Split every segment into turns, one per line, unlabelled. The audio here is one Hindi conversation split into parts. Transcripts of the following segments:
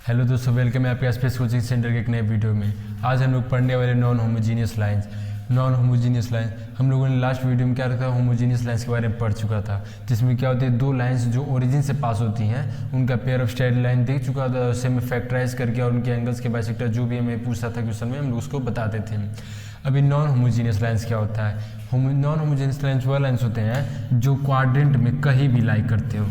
हेलो दोस्तों, वेलकम है आपके स्पेस कोचिंग सेंटर के एक नए वीडियो में। आज हम लोग पढ़ने वाले नॉन होमोजीनियस लाइंस। हम लोगों ने लास्ट वीडियो में क्या रखा, होमोजीनियस लाइंस के बारे में पढ़ चुका था, जिसमें क्या होती है, दो लाइंस जो ओरिजिन से पास होती हैं उनका पेयर ऑफ स्ट्रेट लाइन देख चुका था, उसे हमें फैक्टराइज करके और उनके एंगल्स के बाइसेक्टर जो भी हमें पूछता था क्वेश्चन में, हम लोग उसको बताते थे। अभी नॉन होमोजीनियस लाइंस क्या होता है? नॉन होमोजीनियस लाइंस वह लाइंस होते हैं जो क्वाड्रेंट में कहीं भी लाई करते हो।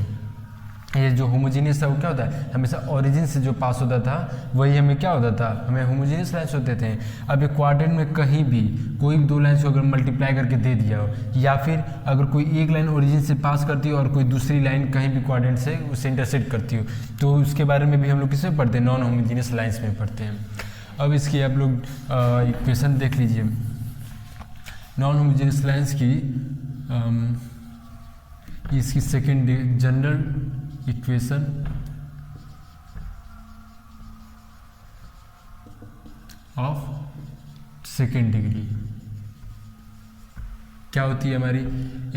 ये जो होमोजीनियस था वो क्या होता है, हमेशा ओरिजिन से जो पास होता था वही हमें क्या होता था, हमें होमोजीनियस लाइंस होते थे। अब एक क्वाड्रेंट में कहीं भी कोई भी दो लाइंस को अगर मल्टीप्लाई करके दे दिया हो, या फिर अगर कोई एक लाइन ओरिजिन से पास करती हो और कोई दूसरी लाइन कहीं भी क्वाड्रेंट से उससे इंटरसेक्ट करती हो, तो उसके बारे में भी हम लोग किसमें पढ़ते हैं, नॉन होमोजीनियस लाइंस में पढ़ते हैं। अब इसकी आप लोग इक्वेशन देख लीजिए। नॉन होमोजीनियस लाइंस की इसकी second general equation of second degree क्या होती है हमारी,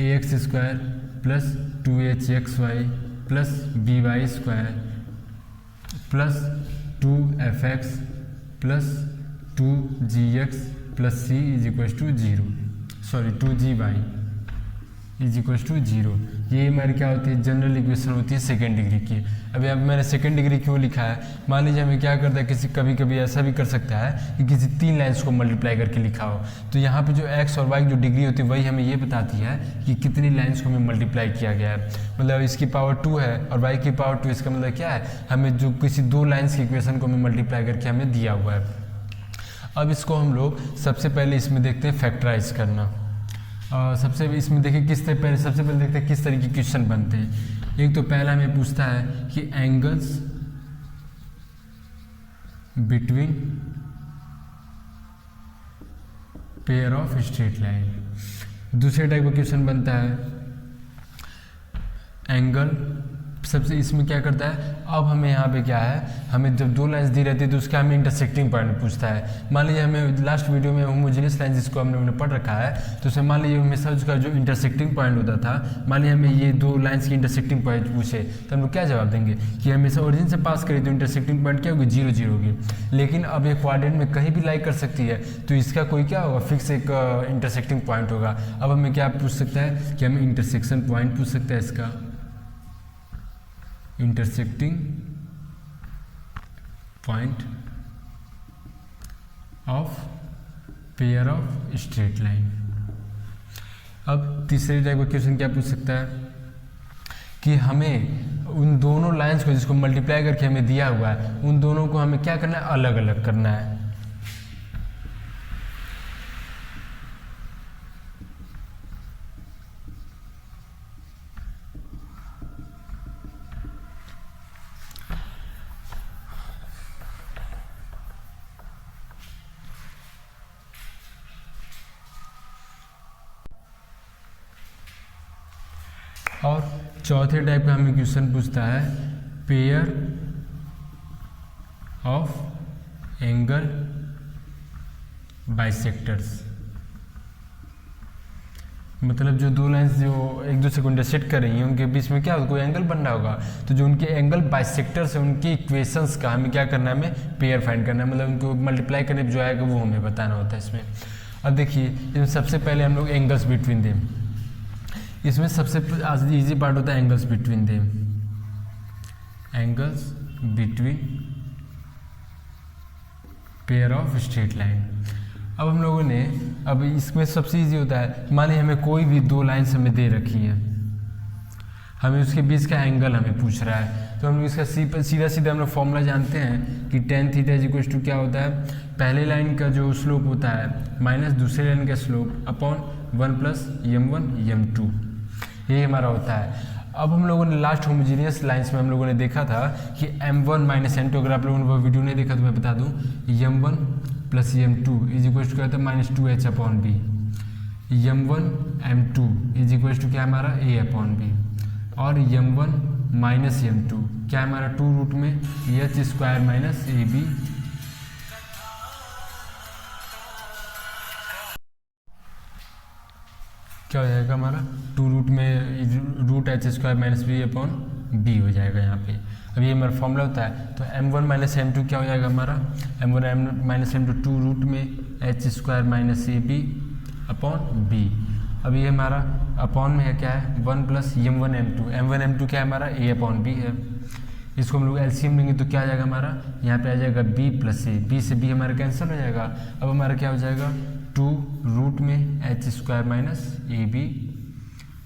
ax² plus 2hxy plus by² plus 2fx plus 2gx plus c is equal to 0, sorry 2gy is equal to 0। ये हमारी क्या होती है, जनरल इक्वेशन होती है सेकेंड डिग्री की। अभी अब मैंने सेकेंड डिग्री क्यों लिखा है, मान लीजिए हमें क्या करता है, किसी कभी कभी ऐसा भी कर सकता है कि किसी तीन लाइंस को मल्टीप्लाई करके लिखा हो, तो यहाँ पे जो एक्स और वाई जो डिग्री होती है वही हमें ये बताती है कि कितनी लाइन्स को हमें मल्टीप्लाई किया गया है। मतलब इसकी पावर 2 है और वाई की पावर 2, इसका मतलब क्या है, हमें जो किसी दो लाइन्स की इक्वेशन को हमें मल्टीप्लाई करके हमें दिया हुआ है। अब इसको हम लोग सबसे पहले इसमें देखते हैं फैक्टराइज करना। सबसे इसमें देखिए सबसे पहले देखते हैं किस तरीके के क्वेश्चन बनते हैं। एक तो पहला हमें पूछता है कि angles between pair of straight line. दूसरे टाइप का क्वेश्चन बनता है एंगल, सबसे इसमें क्या करता है, अब हमें यहाँ पे क्या है, हमें जब दो लाइंस दी रहती है तो उसका हमें इंटरसेक्टिंग पॉइंट पूछता है। मान लीजिए हमें लास्ट वीडियो में होमोजीनियस लाइन जिसको हमने पढ़ रखा है, तो उसमें मान लीजिए हमेशा उसका जो इंटरसेक्टिंग पॉइंट होता था, मान लीजिए हमें ये दो लाइंस की इंटरसेक्टिंग पॉइंट पूछे तो हम लोग क्या जवाब देंगे कि हमेशा ओरिजिन से पास करें तो इंटरसेक्टिंग पॉइंट क्या होगी, 0 0 होगी। लेकिन अब ये क्वाड्रेंट में कहीं भी लाई कर सकती है तो इसका कोई क्या होगा, फिक्स एक इंटरसेक्टिंग पॉइंट होगा। अब हमें क्या पूछ सकता है कि हमें इंटरसेक्शन पॉइंट पूछ सकता है, इसका intersecting point of pair of straight line. अब तीसरे टाइप का क्वेश्चन क्या पूछ सकता है कि हमें उन दोनों लाइंस को जिसको मल्टीप्लाई करके हमें दिया हुआ है, उन दोनों को हमें क्या करना है, अलग अलग करना है। और चौथे टाइप का हमें क्वेश्चन पूछता है पेयर ऑफ एंगल बाइसेक्टर्स। मतलब जो दो लाइंस जो एक दूसरे को इंटरसेक्ट कर रही हैं उनके बीच में क्या होगा, कोई एंगल बन रहा होगा, तो जो उनके एंगल बाइसेक्टर्स है उनकी इक्वेशंस का हमें क्या करना है, हमें पेयर फाइंड करना है। मतलब उनको मल्टीप्लाई करने पर जो आएगा वो हमें बताना होता है इसमें। अब देखिए इसमें सबसे पहले हम लोग एंगल्स बिटवीन देम, इसमें सबसे इजी पार्ट होता है angles between them, angles between pair of straight line. अब हम लोगों ने, अब इसमें सबसे इजी होता है, मान लीजिए हमें कोई भी दो लाइन्स हमें दे रखी है, हमें उसके बीच का एंगल हमें पूछ रहा है, तो हम लोग इसका सीधा सीधा हम लोग फॉर्मूला जानते हैं कि tan theta is equal to क्या होता है, पहले लाइन का जो स्लोप होता है माइनस दूसरे लाइन का slope upon 1 plus m1 m2, ये हमारा होता है। अब हम लोगों ने लास्ट होमोजीनियस लाइंस में हम लोगों ने देखा था कि m1 माइनस m2, अगर आप लोगों ने वो वीडियो नहीं देखा तो मैं बता दूं, m1 plus m2 is equal to क्या होता है, minus 2h upon b. m1 m2 is equal to क्या हमारा a अपॉन बी, और m1 माइनस m2 क्या है हमारा 2 रूट में h² माइनस ए बी क्या हो जाएगा हमारा 2 रूट में root h² minus b upon b हो जाएगा यहाँ पे। अब ये हमारा फॉर्मूला होता है, तो m1 माइनस m2 क्या हो जाएगा हमारा, m1 minus m2 two root में h square minus a b upon b. अब ये हमारा अपॉन में है क्या है 1 प्लस m1 m2 क्या है हमारा a अपॉन बी है। इसको हम लोग एलसीएम लेंगे तो क्या आ जाएगा हमारा, यहाँ पे आ जाएगा b प्लस ए, बी से b हमारा कैंसिल हो जाएगा। अब हमारा क्या हो जाएगा 2 रूट में h square minus a b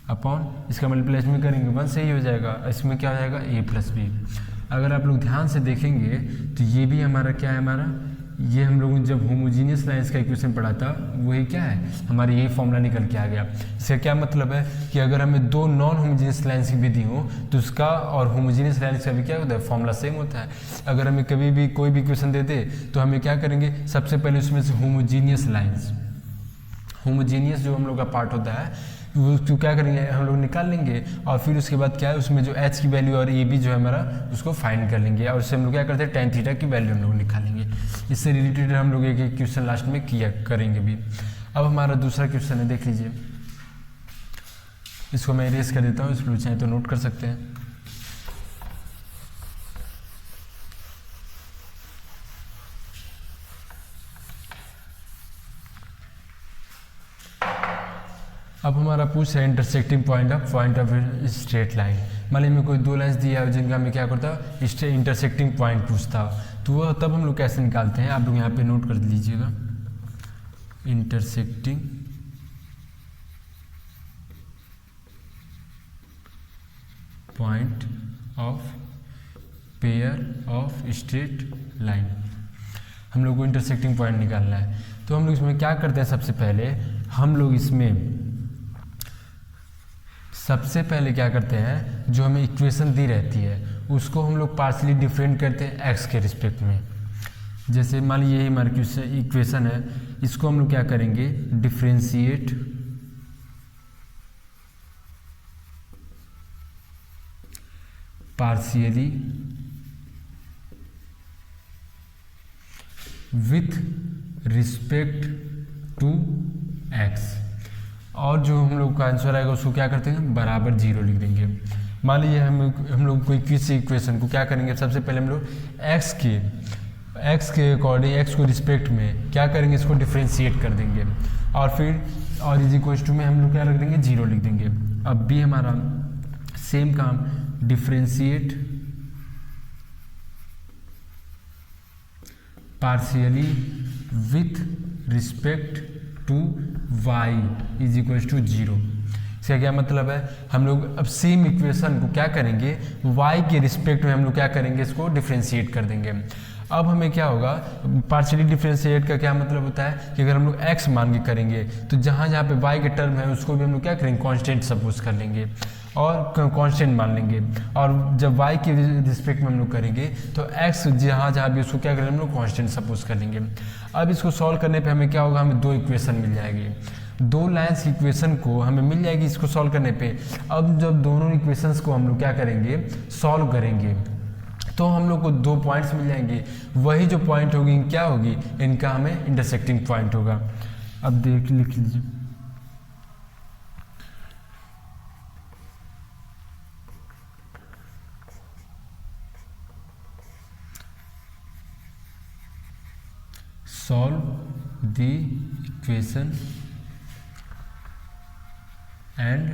upon, इसका मल्टीप्लाई में करेंगे 1 से ही हो जाएगा, इसमें क्या हो जाएगा a प्लस बी। अगर आप लोग ध्यान से देखेंगे तो ये भी हमारा क्या है, हमारा ये हम लोगों ने जब होमोजीनियस लाइंस का इक्वेशन पढ़ा था वही क्या है, हमारा यही फॉर्मूला निकल के आ गया। इसका क्या मतलब है कि अगर हमें दो नॉन होमोजीनियस लाइंस की विधि हो तो उसका और होमोजीनियस लाइंस का भी क्या होता है, फॉर्मूला सेम होता है। अगर हमें कभी भी कोई भी इक्वेशन देते तो हमें क्या करेंगे, सबसे पहले उसमें से होमोजीनियस लाइंस, होमोजीनियस जो हम लोग का पार्ट होता है वो तो क्या करेंगे हम लोग निकाल लेंगे, और फिर उसके बाद क्या है उसमें जो h की वैल्यू और ए बी जो है हमारा उसको फाइंड कर लेंगे, और उससे हम लोग क्या करते हैं tan थीटा की वैल्यू हम लोग निकालेंगे। इससे रिलेटेड हम लोग एक क्वेश्चन लास्ट में किया करेंगे भी। अब हमारा दूसरा क्वेश्चन है, देख लीजिए, इसको मैं इरेज कर देता हूँ, इसको चाहे तो नोट कर सकते हैं। अब हमारा पूछ है intersecting point of straight line. मान लीजिए मैं कोई दो लाइन्स दिया है जिनका हमें क्या करता है इंटरसेक्टिंग पॉइंट पूछता, तो वह तब हम लोग कैसे निकालते हैं, आप लोग यहाँ पे नोट कर लीजिएगा। Intersecting point of pair of straight line, हम लोग को इंटरसेक्टिंग पॉइंट निकालना है। तो हम लोग इसमें क्या करते हैं, सबसे पहले क्या करते हैं, जो हमें इक्वेशन दी रहती है उसको हम लोग पार्शली डिफरेंट करते हैं x के रिस्पेक्ट में। जैसे मान लीजिए यही हमारी इक्वेशन है, इसको हम लोग क्या करेंगे, differentiate partially with respect to x, और जो हम लोग का आंसर आएगा उसको क्या करते हैं, बराबर 0 लिख देंगे। मान लीजिए हम लोग कोई किसी इक्वेशन को क्या करेंगे, सबसे पहले हम लोग x के अकॉर्डिंग x को रिस्पेक्ट में क्या करेंगे, इसको डिफरेंशिएट कर देंगे, और फिर और इज इक्वल टू में हम लोग क्या रख देंगे, 0 लिख देंगे। अब भी हमारा सेम काम, differentiate partially with respect to y is equal to 0। इसका क्या मतलब है, हम लोग अब सेम इक्वेशन को क्या करेंगे, y के रिस्पेक्ट में हम लोग क्या करेंगे, इसको डिफरेंशिएट कर देंगे। अब हमें क्या होगा, पार्शियली डिफरेंशिएट का क्या मतलब होता है कि अगर हम लोग x मान के करेंगे तो जहाँ जहाँ पे y के टर्म है उसको भी हम लोग क्या करेंगे, कांस्टेंट सपोज कर लेंगे और कांस्टेंट मान लेंगे, और जब y के रिस्पेक्ट में हम लोग करेंगे तो x जहाँ जहाँ भी उसको क्या करेंगे, हम लोग कांस्टेंट सपोज कर लेंगे। अब इसको सॉल्व करने पे हमें क्या होगा, हमें दो इक्वेशन मिल जाएगी, दो लाइन्स की इक्वेशन को हमें मिल जाएगी इसको सॉल्व करने पे। अब जब दोनों इक्वेशंस को हम लोग क्या करेंगे, सॉल्व करेंगे, तो हम लोग को दो पॉइंट्स मिल जाएंगे, वही जो पॉइंट होगी क्या होगी, इनका हमें इंटरसेक्टिंग पॉइंट होगा। अब लिख लीजिए, solve the equation and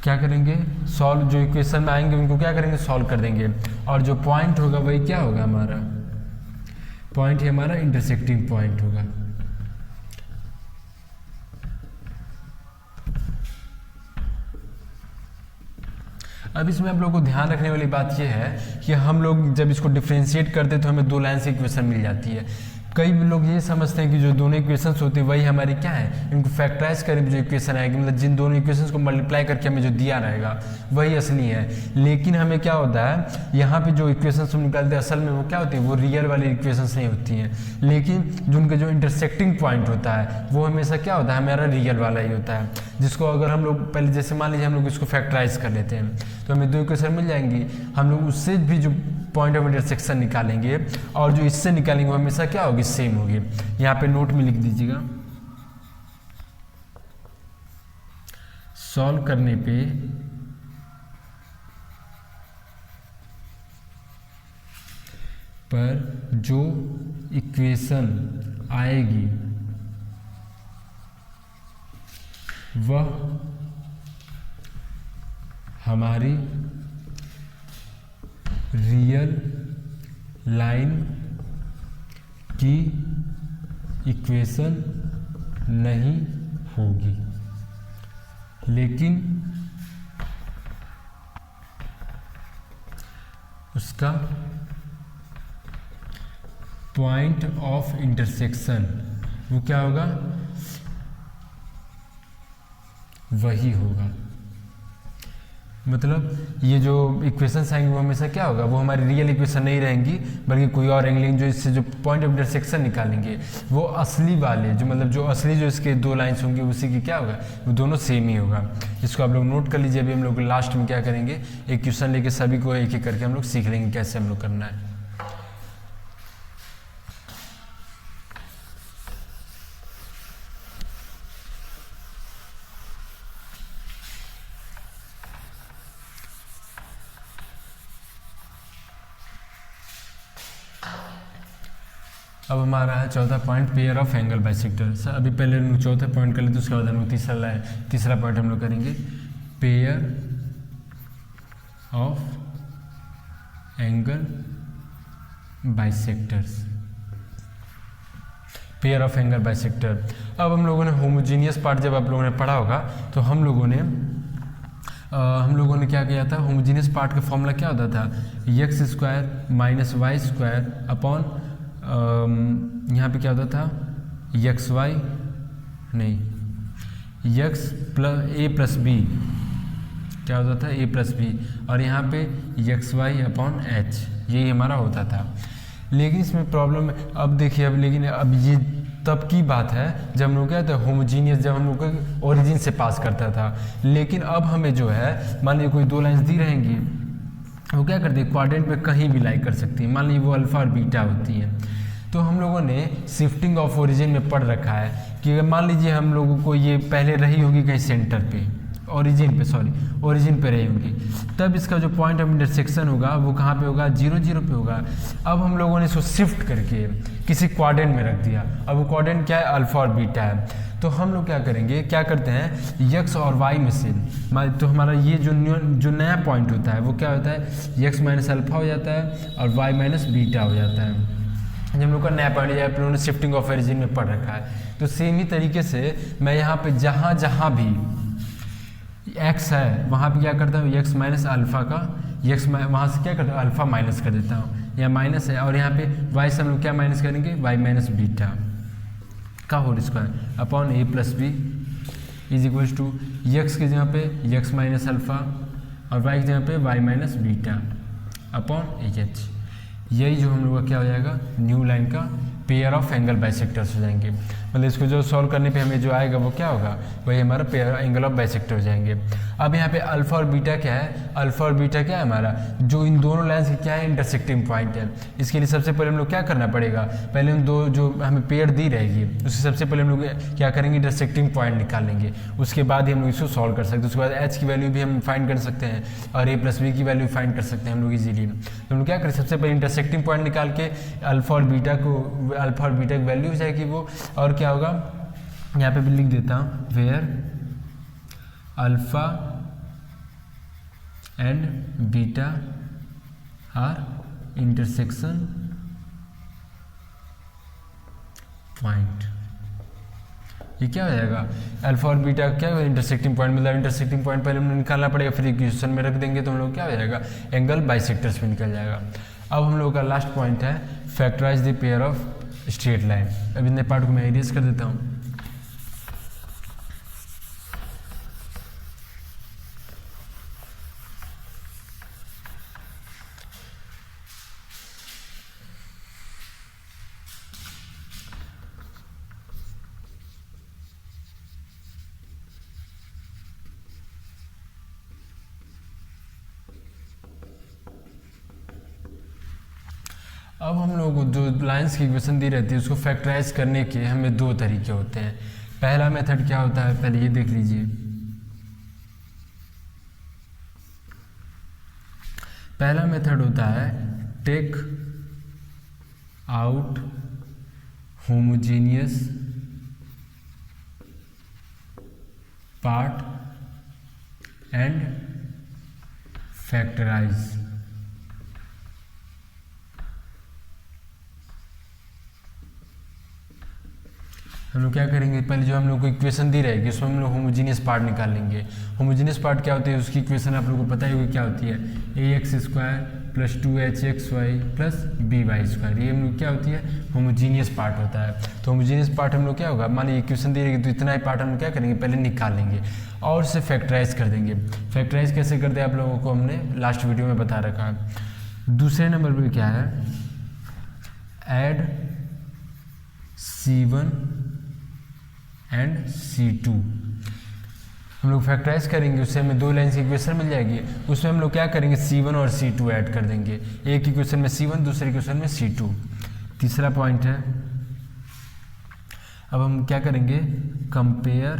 क्या करेंगे, सॉल्व, जो इक्वेशन में आएंगे उनको क्या करेंगे, सॉल्व कर देंगे, और जो पॉइंट होगा वही क्या होगा, हमारा पॉइंट ही हमारा इंटरसेक्टिंग पॉइंट होगा। अब इसमें आप लोगों को ध्यान रखने वाली बात यह है कि हम लोग जब इसको डिफरेंशिएट करते हैं तो हमें दो लाइन से इक्वेशन मिल जाती है। कई लोग ये समझते हैं कि जो दोनों इक्वेशंस होती है वही हमारी क्या है, इनको फैक्टराइज करें जो इक्वेशन आएगी, मतलब जिन दोनों इक्वेशंस को मल्टीप्लाई करके हमें जो दिया रहेगा वही असली है। लेकिन हमें क्या होता है, यहाँ पे जो इक्वेशंस हम निकालते हैं असल में वो क्या होती है, वो रियल वाली इक्वेशंस नहीं होती हैं, लेकिन जो उनका जो इंटरसेक्टिंग पॉइंट होता है वो हमेशा क्या होता है, हमारा रियल वाला ही होता है, जिसको अगर हम लोग पहले जैसे मान लीजिए हम लोग इसको फैक्टराइज कर लेते हैं तो हमें दो इक्वेशन मिल जाएंगी, हम लोग उससे भी जो पॉइंट ऑफ इंटरसेक्शन निकालेंगे और जो इससे निकालेंगे वो हमेशा क्या होगी, सेम होगी। यहाँ पे नोट में लिख दीजिएगा, सॉल्व करने पे पर जो इक्वेशन आएगी वह हमारी रियल लाइन की इक्वेशन नहीं होगी, लेकिन उसका पॉइंट ऑफ इंटरसेक्शन वो क्या होगा, वही होगा। मतलब ये जो इक्वेशंस आएंगी वो हमेशा क्या होगा, वो हमारी रियल इक्वेशन नहीं रहेंगी, बल्कि कोई और एंगल जो इससे जो पॉइंट ऑफ इंटरसेक्शन निकालेंगे वो असली वाले जो मतलब जो असली जो इसके दो लाइंस होंगे उसी की क्या होगा, वो दोनों सेम ही होगा। इसको आप लोग नोट कर लीजिए। अभी हम लोग लास्ट में क्या करेंगे, एक क्वेश्चन लेके सभी को एक एक करके हम लोग सीख लेंगे कैसे हम लोग करना है। अब हमारा है चौथा point, pair of angle bisector. Sir अभी पहले हम लोग चौथा पॉइंट कर लेते, उसके बाद हम लोग तीसरा पॉइंट हम लोग करेंगे, pair of angle bisectors. Pair of angle bisector. अब हम लोगों ने होमोजीनियस पार्ट जब आप लोगों ने पढ़ा होगा तो हम लोगों ने क्या किया था, होमोजीनियस पार्ट का फॉर्मूला क्या होता था, x square minus y square upon यहाँ पे क्या होता था, एक्स वाई नहीं x plus a plus b क्या होता था, ए प्लस बी, और यहाँ पे एक्स वाई अपॉन एच, यही हमारा होता था। लेकिन इसमें प्रॉब्लम अब देखिए, अब ये तब की बात है जब हम लोग क्या था होमोजीनियस, जब हम लोग ओरिजिन से पास करता था। लेकिन अब हमें जो है मान लीजिए कोई दो लाइंस दी रहेंगी, वो क्या करती है क्वाड्रेंट में कहीं भी लाई कर सकती है, मान लीजिए वो अल्फा और बीटा होती है। तो हम लोगों ने शिफ्टिंग ऑफ ओरिजिन में पढ़ रखा है कि मान लीजिए हम लोगों को ये पहले रही होगी कहीं सेंटर पे, ओरिजिन पे रही होगी, तब इसका जो पॉइंट ऑफ इंटरसेक्शन होगा वो कहाँ पे होगा, 0 0 पे होगा। अब हम लोगों ने इसको शिफ्ट करके किसी क्वाड्रेंट में रख दिया। अब वो क्वाड्रेंट क्या है, अल्फा और बीटा है। तो हम लोग क्या करेंगे, क्या करते हैं, एक्स और वाई में से तो हमारा ये जो नया पॉइंट होता है वो क्या होता है, एक्स माइनस अल्फा हो जाता है और वाई माइनस बीटा हो जाता है। जब हम लोग का नया पॉइंट आप लोगों ने शिफ्टिंग ऑफ ओरिजिन में पढ़ रखा है। तो सेम ही तरीके से मैं यहाँ पे जहाँ भी x है वहाँ पे क्या करता हूँ, x माइनस अल्फा का वहाँ से क्या करता हूँ, अल्फा माइनस कर देता हूँ, यहाँ माइनस है, और यहाँ पे y से हम लोग क्या माइनस करेंगे, y माइनस बीटा का whole square upon a plus B is equals to x के जगह पे x माइनस अल्फा और y की जगह पे y minus beta upon h. यही जो हम लोग का क्या हो जाएगा, न्यू लाइन का पेयर ऑफ एंगल बाइसेक्टर्स हो जाएंगे। मतलब इसको जो सॉल्व करने पे हमें जो आएगा वो क्या होगा, वही हमारा पेयर एंगल ऑफ बाइसेक्टर हो जाएंगे। अब यहाँ पे अल्फा और बीटा क्या है, अल्फा और बीटा क्या है हमारा, जो इन दोनों लाइन्स की क्या है, इंटरसेक्टिंग पॉइंट है। इसके लिए सबसे पहले हम लोग क्या करना पड़ेगा, पहले हम दो जो हमें पेयर दी रहेगी उससे सबसे पहले हम लोग क्या करेंगे, इंटरसेक्टिंग पॉइंट निकाल लेंगे। उसके बाद ही हम लोग इसको सॉल्व कर सकते हैं। उसके बाद एच की वैल्यू भी हम फाइंड कर सकते हैं और ए प्लस बी की वैल्यू फाइंड कर सकते हैं हम लोग इजीली। तो हम लोग क्या करें, सबसे पहले इंटरसेक्टिंग पॉइंट निकाल के अल्फा और बीटा की वैल्यू हो जाएगी वो, और क्या होगा यहाँ पे भी लिख देता हूँ, where alpha and beta are intersection point. ये क्या हो जाएगा, अल्फा और बीटा क्या है, इंटरसेक्टिंग पॉइंट, मतलब इंटरसेक्टिंग पॉइंट पहले हमें निकालना पड़ेगा, फिर इक्वेशन में रख देंगे तो हम लोग क्या हो जाएगा, एंगल बाइसेक्टर्स में निकल जाएगा। अब हम लोग का लास्ट पॉइंट है, factorize the pair of straight line. अब इतने पार्ट को मैं इरेज कर देता हूँ। अब हम लोग जो लाइंस की इक्वेशन दी रहती है उसको फैक्टराइज करने के हमें दो तरीके होते हैं। पहला मेथड क्या होता है, पहले ये देख लीजिए, पहला मेथड होता है take out homogeneous part and factorize. हम लोग क्या करेंगे, पहले जो हम लोग को इक्वेशन दी रहेगी उसमें हम लोग होमोजीनियस पार्ट निकालेंगे। होमोजीनियस पार्ट क्या होती है, उसकी इक्वेशन आप लोगों को पता ही होगी क्या होती है, ax² plus 2hxy plus by²। ये हम लोग क्या होती है, होमोजीनियस पार्ट होता है। तो होमोजीनियस पार्ट हम लोग क्या होगा, मान लीजिए इक्वेशन दी रहेगी तो इतना ही पार्ट हम लोग क्या करेंगे, पहले निकाल लेंगे और उसे फैक्टराइज कर देंगे। फैक्टराइज कैसे करते हैं आप लोगों को हमने लास्ट वीडियो में बता रखा है। दूसरे नंबर पर क्या है, ऐड C1 एंड C2। हम लोग फैक्टराइज करेंगे, उससे हमें दो लाइन की इक्वेशन मिल जाएगी। उसमें हम लोग क्या करेंगे, C1 और C2 ऐड कर देंगे। एक इक्वेशन में C1, दूसरे इक्वेशन में C2। तीसरा पॉइंट है, अब हम क्या करेंगे, compare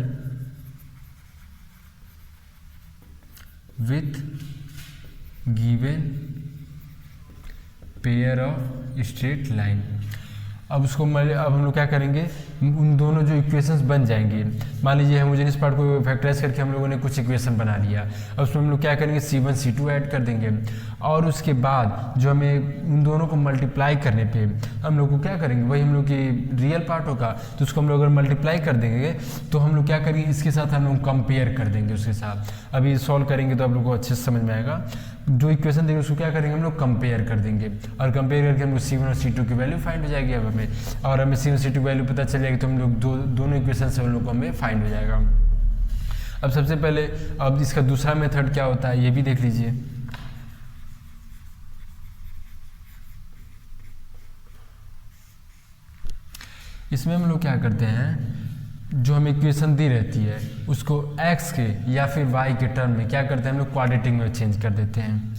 with given pair of straight line. अब हम लोग क्या करेंगे, उन दोनों जो इक्वेशंस बन जाएंगे, मान लीजिए होमोजेनियस पार्ट को फैक्टराइज करके हम लोगों ने कुछ इक्वेशन बना लिया। अब उसमें हम लोग क्या करेंगे, C1 C2 ऐड कर देंगे और उसके बाद जो हमें उन दोनों को मल्टीप्लाई करने पे हम लोग को क्या करेंगे, वही हम लोग की रियल पार्ट होगा तो उसको हम लोग अगर मल्टीप्लाई कर देंगे तो हम लोग क्या करेंगे, इसके साथ हम लोग कंपेयर कर देंगे उसके साथ। अभी सॉल्व करेंगे तो आप लोग को अच्छे से समझ में आएगा। जो इक्वेशन देंगे उसको क्या करेंगे, हम लोग कंपेयर कर देंगे और कंपेयर करके हम लोग C1 और C2 की वैल्यू फाइंड हो जाएगी। अब हमें और हमें C1 C2 की वैल्यू पता चल जाएगी तो हम लोग दोनों इक्वेशन से हम लोग को हमें फाइंड हो जाएगा। अब सबसे पहले अब इसका दूसरा मेथड क्या होता है ये भी देख लीजिए। इसमें हम लोग क्या करते हैं, जो हमें इक्वेशन दी रहती है उसको x के या फिर y के टर्म में क्या करते हैं, हम लोग क्वाड्रेटिक में चेंज कर देते हैं।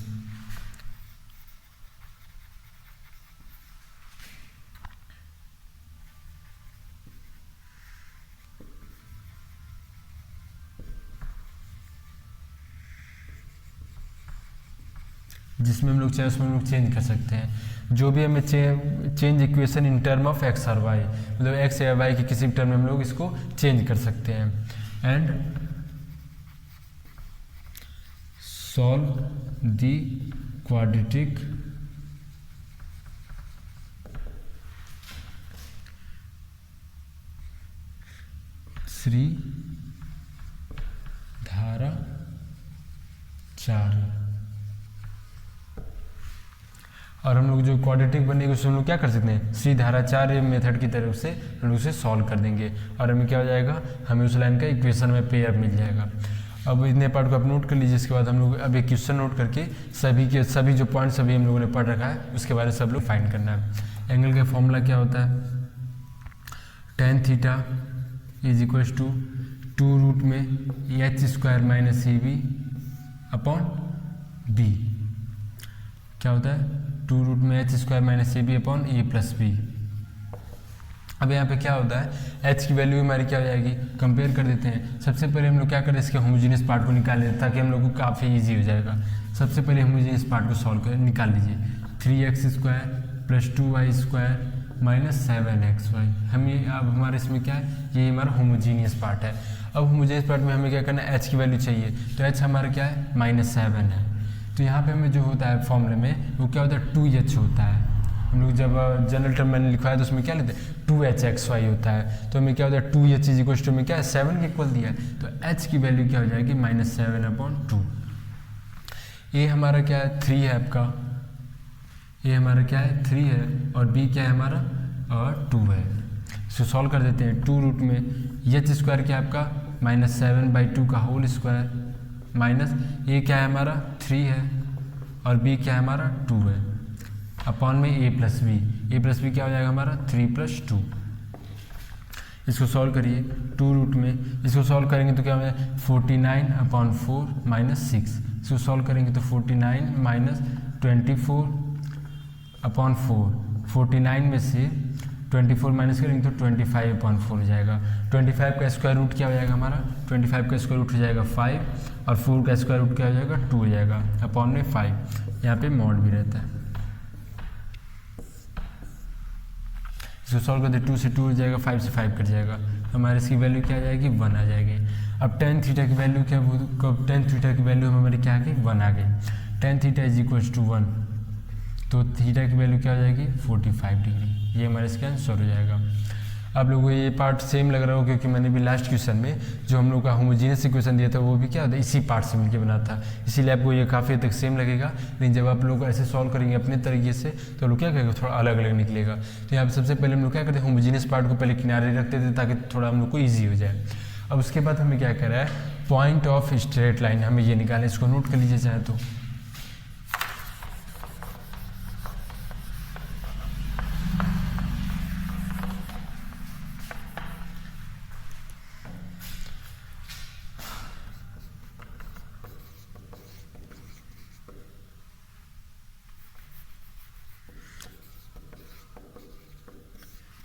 जिसमें हम लोग चाहे उसमें हम लोग चेंज कर सकते हैं। जो भी हमें change equation in term of x और y, मतलब x या y के किसी भी टर्म में हम लोग इसको चेंज कर सकते हैं। And solve the quadratic Shri धारा 4। और हम लोग जो क्वाड्रेटिक बनेगी उसमें हम लोग क्या कर सकते हैं, सी धारा 4 मेथड की तरफ से हम लोग उसे सॉल्व कर देंगे और हमें क्या हो जाएगा, हमें उस लाइन का इक्वेशन में पेयर मिल जाएगा। अब इतने पार्ट को आप नोट कर लीजिए। इसके बाद हम लोग अब एक क्वेश्चन नोट करके सभी जो पॉइंट्स अभी हम लोगों ने पढ़ रखा है उसके बारे में सब लोग फाइंड करना है। एंगल का फॉर्मूला क्या होता है, tan theta is equal to 2 में h² - AB अपॉन b। क्या होता है, 2 में h² - AB अपॉन a+b। अब यहाँ पे क्या होता है, h की वैल्यू हमारी क्या हो जाएगी, कंपेयर कर देते हैं। सबसे पहले हम लोग क्या करें, इसके होमोजेनियस पार्ट को निकाल लेते हैं ताकि हम लोग को काफ़ी इजी हो जाएगा। सबसे पहले होमोजेनियस पार्ट को सॉल्व कर निकाल लीजिए। 3x² + 2y² - 7xy। हमें अब हमारे इसमें क्या है, ये हमारा होमोजीनियस पार्ट है। अब होमोजीनियस पार्ट में हमें क्या करना है, h की वैल्यू चाहिए तो h हमारा क्या है, -7 है। तो यहाँ पे हमें जो होता है फॉर्मूले में वो क्या होता है, 2h होता है। हम लोग जब जनरल टर्म मैंने लिखा है तो उसमें क्या लेते हैं, 2hxy होता है। तो हमें क्या होता है, 2h इज इक्वल टू में क्या है, 7 के इक्वल दिया है तो h की वैल्यू क्या हो जाएगी, -7/2। ये हमारा क्या है, 3 है आपका, ये हमारा क्या है, 3 है और b क्या है हमारा, और 2 है। इसको सॉल्व कर देते हैं। 2 में h² क्या है आपका, -7/2 का होल स्क्वायर माइनस ए क्या है हमारा, 3 है और b क्या है हमारा, 2 है अपॉन में a+b क्या हो जाएगा हमारा, 3 + 2। इसको सॉल्व करिए। 2 में इसको सॉल्व करेंगे तो क्या हो जाएगा, 49/4 - 6। इसको सॉल्व करेंगे तो 49 - 24/4। 49 में से 24 माइनस करेंगे तो 25/4 हो जाएगा। 25 का स्क्वायर रूट क्या हो जाएगा हमारा, 25 का स्क्वायर रूट हो जाएगा 5 और 4 का स्क्वायर रूट क्या हो जाएगा, 2 हो जाएगा अपॉन में 5। यहाँ पे मॉड भी रहता है। इसको सॉल्व करते 2 से 2 हो जाएगा, 5 से 5 कट जाएगा, हमारे इसकी वैल्यू क्या आ जाएगी 1 आ जाएगी। अब tan थीटा की वैल्यू क्या, tan थीटा की वैल्यू हमारी क्या आ गई 1 आ गई। tan theta is equal to 1, तो थीटा की वैल्यू क्या हो जाएगी 45 डिग्री। ये हमारा इसका आंसर हो जाएगा। आप लोगों को ये पार्ट सेम लग रहा हो क्योंकि मैंने भी लास्ट क्वेश्चन में जो हम लोग का होमोजीनियस इक्वेशन दिया था वो भी क्या होता है इसी पार्ट से मिलकर बना था, इसीलिए आपको ये काफ़ी हद तक सेम लगेगा। लेकिन जब आप लोग ऐसे सॉल्व करेंगे अपने तरीके से तो लोग क्या करेंगे थोड़ा अलग अलग निकलेगा। तो यहाँ पर सबसे पहले हम लोग क्या करते हैं होमोजीनियस पार्ट को पहले किनारे रखते थे ताकि थोड़ा हम लोग को ईजी हो जाए। अब उसके बाद हमें क्या करा है पॉइंट ऑफ स्ट्रेट लाइन हमें ये निकालें, इसको नोट कर लीजिए चाहे तो।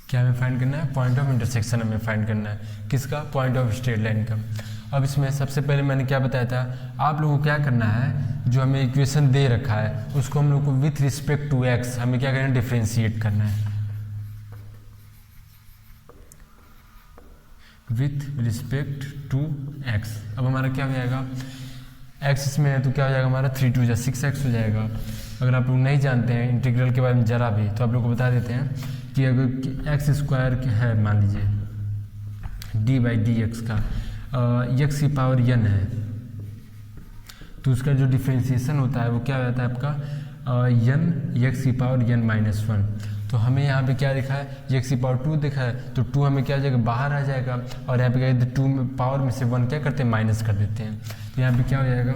क्या हमें फाइंड करना है पॉइंट ऑफ इंटरसेक्शन हमें फाइंड करना है, किसका पॉइंट ऑफ स्ट्रेट लाइन का। अब इसमें सबसे पहले मैंने क्या बताया था आप लोगों को क्या करना है जो हमें इक्वेशन दे रखा है उसको हम लोग को विथ रिस्पेक्ट टू एक्स हमें क्या करना है डिफरेंशिएट करना है, विथ रिस्पेक्ट टू एक्स। अब हमारा क्या हो जाएगा एक्स इसमें है तो क्या हो जाएगा हमारा 3 2 6x हो जाएगा। अगर आप लोग नहीं जानते हैं इंटीग्रल के बारे में जरा भी तो आप लोग को बता देते हैं कि अगर एक्स स्क्वायर है मान लीजिए d/dx का x की पावर n है तो उसका जो डिफ्रेंसिएशन होता है वो क्या हो जाता है आपका n x की पावर n-1। तो हमें यहाँ पे क्या लिखा है x की पावर 2 दिखा है तो 2 हमें क्या हो जाएगा बाहर आ जाएगा और यहाँ पे क्या कहते हैं 2 में पावर में से 1 क्या करते हैं माइनस कर देते हैं। तो यहाँ पे क्या हो जाएगा